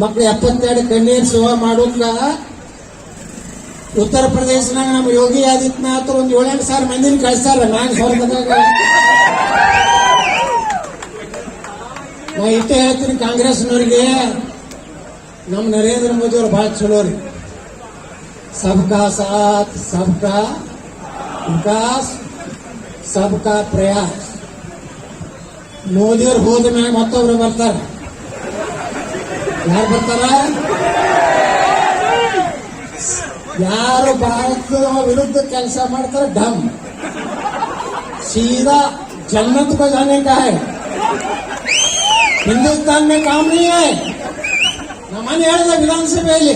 ಮಕ್ಳು 72 ಕಣ್ಣೀರ್ ಸೇವಾ ಮಾಡೋದ್ಲ ಉತ್ತರ ಪ್ರದೇಶನಾಗ ನಮ್ಮ ಯೋಗಿ ಆದಿತ್ಯನಾಥ್ ಒಂದು 7-8 ಸಾವಿರ ಮಂದಿನ ಕಳಿಸ್ತಾರ. ನಾನು ಸ್ವರ್ಗದಾಗ ನಾ ಇಷ್ಟೇ ಹೇಳ್ತೀನಿ, ಕಾಂಗ್ರೆಸ್ನವ್ರಿಗೆ ನಮ್ಮ ನರೇಂದ್ರ ಮೋದಿ ಅವ್ರು ಬಹಳ ಚಲೋ ರೀ. ಸಬ್ಕಾ ಸಾಥ್ ಸಬ್ಕಾ ವಿಕಾಸ್ ಸಬ್ಕಾ ಪ್ರಯಾಸ್. ಮೋದಿಯವ್ರು ಹೋದ ಮ್ಯಾಗ ಮತ್ತೊಬ್ರು ಬರ್ತಾರ. ಯಾರು ಬರ್ತಾರ? ಯಾರು ಭಾರತದ ವಿರುದ್ಧ ಕೆಲಸ ಮಾಡ್ತಾರೆ ಡಮ್ सीधा जन्नत को जाने का है, हिंदुस्तान में काम नहीं है. ನಮ್ಮನೆ ಹೇಳಿದ ವಿಧಾನಸಭೆಯಲ್ಲಿ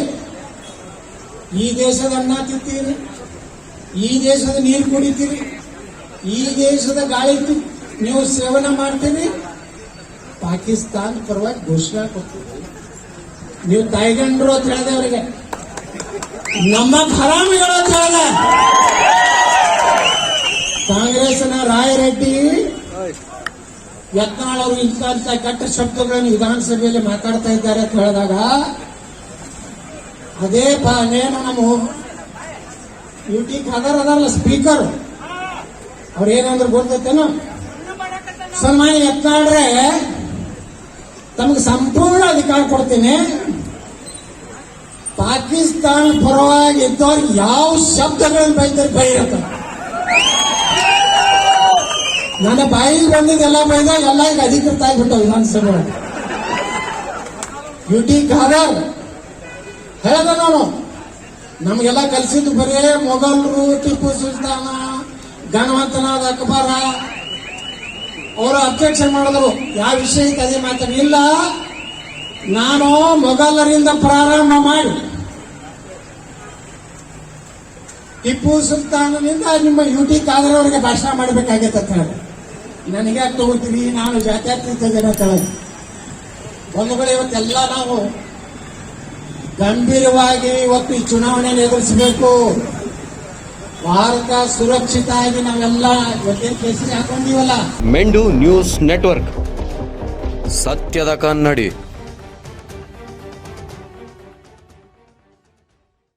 ಈ ದೇಶದ ಅನ್ನ ತಿಂತೀರಿ, ಈ ದೇಶದ ನೀರು ಕುಡಿತೀರಿ, ಈ ದೇಶದ ಗಾಳಿ ನೀವು ಸೇವನೆ ಮಾಡ್ತೀರಿ, ಪಾಕಿಸ್ತಾನ ಪರವಾಗಿ ಘೋಷಣೆ ಕೊಡ್ತೀರಿ. ನೀವು ತಾಯ್ಗಂಡ್ರು ಅಂತ ಹೇಳಿದೆ ಅವರಿಗೆ, ನಮ್ಮ ಹರಾಮಿಗಳು ಅಂತ ಹೇಳಿದೆ. ಕಾಂಗ್ರೆಸ್ನ ರಾಯರೆಡ್ಡಿ ಯತ್ನಾಳ್ ಅವರು ಇಂಥ ಕೆಟ್ಟ ಶಬ್ದಗಳನ್ನು ವಿಧಾನಸಭೆಯಲ್ಲಿ ಮಾತಾಡ್ತಾ ಇದ್ದಾರೆ ಅಂತ ಹೇಳಿದಾಗ ಅದೇ ನೇಮ ನಮ್ಮ ಯುಟಿ ಖಾದರ್ ಅದಲ್ಲ ಸ್ಪೀಕರ್, ಅವ್ರು ಏನಂದ್ರೆ ಗೊತ್ತೈತೇನೋ, ಸನ್ಮಾನ್ಯ ಯತ್ನಾಳ್ರೆ ತಮಗೆ ಸಂಪೂರ್ಣ ಅಧಿಕಾರ ಕೊಡ್ತೀನಿ, ಪಾಕಿಸ್ತಾನ ಪರವಾಗಿ ಇದ್ದವ್ರು ಯಾವ ಶಬ್ದಗಳನ್ನು ಬೈತಾರೆ ಬೈರತ್ತ. ನನ್ನ ಬಾಯಿಗೆ ಬಂದಿದ್ದೆಲ್ಲ ಬೈದ ಎಲ್ಲ ಈಗ ಅಧಿಕೃತ ಆಗಿಬಿಟ್ಟು ವಿಧಾನಸಭೆ ಯುಟಿ ಖಾದರ್ ಹೇಳ್ದ. ನಾನು ನಮ್ಗೆಲ್ಲ ಕಲಿಸಿದ್ದು ಬರೇ ಮೊಘಲರು, ಟಿಪ್ಪು ಸುಲ್ತಾನ, ಗಣವಂತನಾದ ಅಕ್ಬರ. ಅವರು ಅಬ್ಜೆಕ್ಷನ್ ಮಾಡಿದ್ರು, ಯಾವ ವಿಷಯಕ್ಕೆ ಅದೇ ಮಾತಾಡಿಲ್ಲ. ನಾನು ಮೊಘಲರಿಂದ ಪ್ರಾರಂಭ ಮಾಡಿ ಟಿಪ್ಪು ಸುಲ್ತಾನನಿಂದ ನಿಮ್ಮ ಯುಟಿ ಖಾದರ್ ಅವರಿಗೆ ಭಾಷಣ ಮಾಡಬೇಕಾಗೈತೆ ಅಂತ ಹೇಳಿ, ನನಗೆ ತಗೋತೀರಿ, ನಾನು ಜಾತ್ಯತೀತ ಜನ ತಳದು ಬಂಧುಗಳು. ಇವತ್ತೆಲ್ಲ ನಾವು ಗಂಭೀರವಾಗಿ ಇವತ್ತು ಈ ಚುನಾವಣೆಯನ್ನು ಎದುರಿಸಬೇಕು. ಭಾರತ ಸುರಕ್ಷಿತ ಆಗಿ ನಾವೆಲ್ಲ ಇವತ್ತೇನು ಕೇಸರಿ ಹಾಕೊಂಡಿವಲ್ಲ. ಮೆಂಡು ನ್ಯೂಸ್ ನೆಟ್ವರ್ಕ್, ಸತ್ಯದ ಕನ್ನಡಿ.